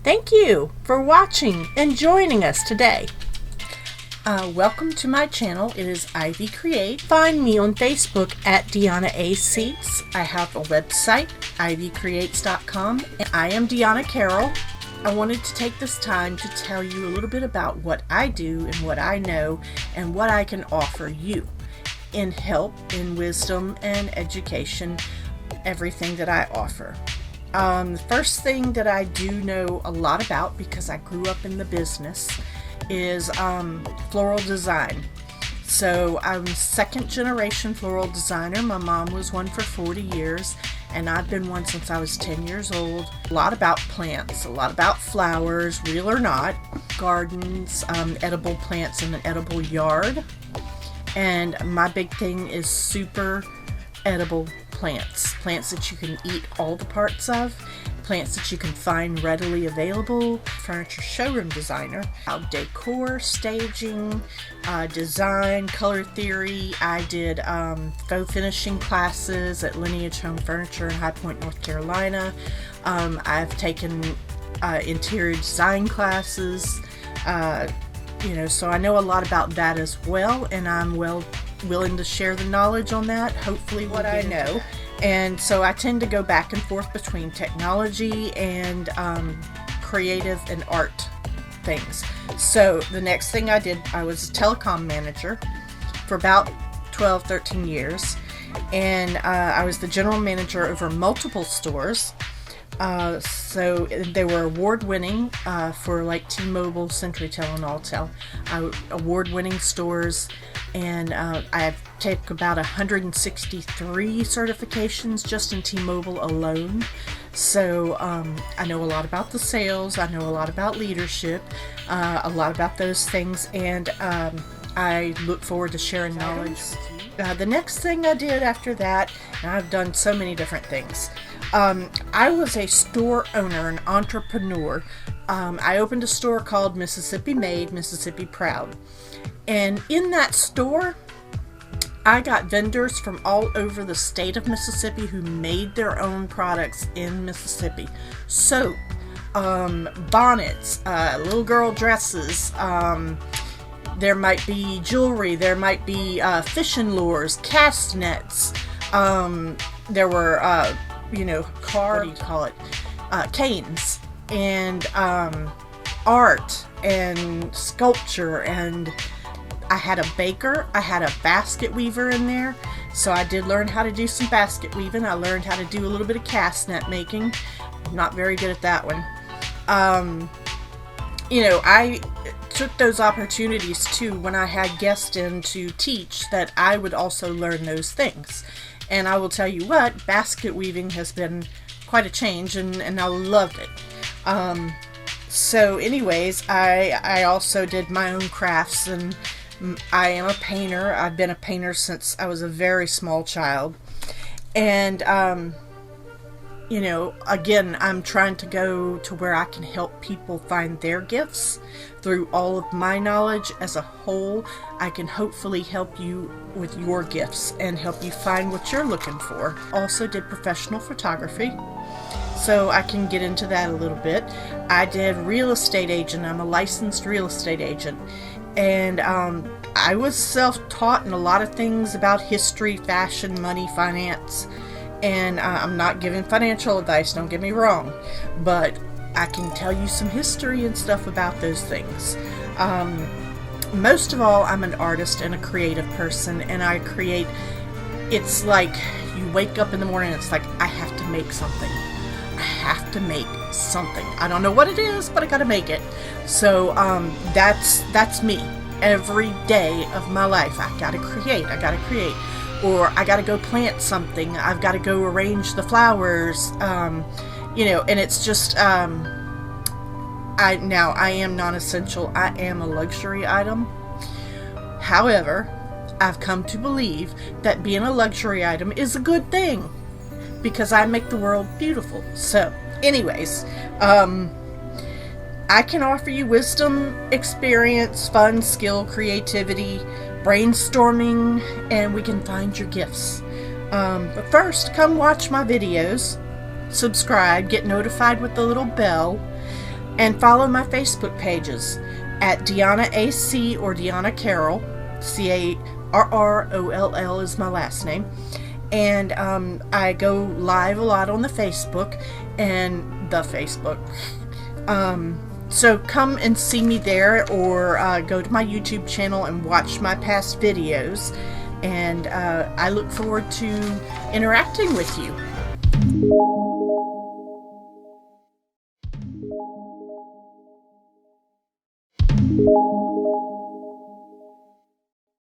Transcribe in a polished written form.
Thank you for watching and joining us today. Welcome to my channel. It is Ivycreates. Find me on Facebook at Deanna A. Seeks. I have a website, ivycreates.com. And I am Deanna Carroll. I wanted to take this time to tell you a little bit about what I do and what I know and what I can offer you in help, in wisdom, and education, everything that I offer. The first thing that I do know a lot about, because I grew up in the business, is floral design. So I'm second generation floral designer. My mom was one for 40 years and I've been one since I was 10 years old. A lot about plants, a lot about flowers, real or not, gardens, edible plants in an edible yard. And my big thing is super edible plants that you can eat all the parts of, plants that you can find readily available. Furniture showroom designer, decor, staging, design, color theory. I did faux finishing classes at Lineage Home Furniture in High Point, North Carolina. I've taken interior design classes, so I know a lot about that as well, and I'm willing to share the knowledge on that, hopefully what I know. And so I tend to go back and forth between technology and creative and art things. So the next thing I did, I was a telecom manager for about 12-13 years, and I was the general manager over multiple stores. So they were award-winning for like T-Mobile, CenturyTel, and Alltel. Award-winning stores, and I've taken about 163 certifications just in T-Mobile alone. So I know a lot about the sales, I know a lot about leadership, a lot about those things, and I look forward to sharing knowledge. The next thing I did after that, and I've done so many different things, I was a store owner, an entrepreneur. I opened a store called Mississippi Made, Mississippi Proud. And in that store, I got vendors from all over the state of Mississippi who made their own products in Mississippi. Soap, bonnets, little girl dresses, there might be jewelry, there might be fishing lures, cast nets, there were canes, and art and sculpture, and I had a baker, I had a basket weaver in there, so I did learn how to do some basket weaving. I learned how to do a little bit of cast net making. I'm not very good at that one. I took those opportunities too when I had guests in to teach, that I would also learn those things. And I will tell you what, basket weaving has been quite a change, and I loved it. So anyways, I also did my own crafts, and I am a painter. I've been a painter since I was a very small child. And, again, I'm trying to go to where I can help people find their gifts. Through all of my knowledge as a whole, I can hopefully help you with your gifts and help you find what you're looking for. Also did professional photography, so I can get into that a little bit. I did real estate agent. I'm a licensed real estate agent. And I was self-taught in a lot of things about history, fashion, money, finance. And I'm not giving financial advice, don't get me wrong, but I can tell you some history and stuff about those things. Most of all, I'm an artist and a creative person, and I create. It's like you wake up in the morning and it's like, I have to make something. I have to make something. I don't know what it is, but I gotta make it. So that's me. Every day of my life, I gotta create. Or I gotta go plant something. I've gotta go arrange the flowers. And it's just, I am non-essential. I am a luxury item. However, I've come to believe that being a luxury item is a good thing, because I make the world beautiful. So, anyways, I can offer you wisdom, experience, fun, skill, creativity, brainstorming, and we can find your gifts. But first, come watch my videos. subscribe, get notified with the little bell, and follow my Facebook pages at Deanna AC or Deanna Carroll. Carroll is my last name. And I go live a lot on the Facebook. So come and see me there, or go to my YouTube channel and watch my past videos. And I look forward to interacting with you.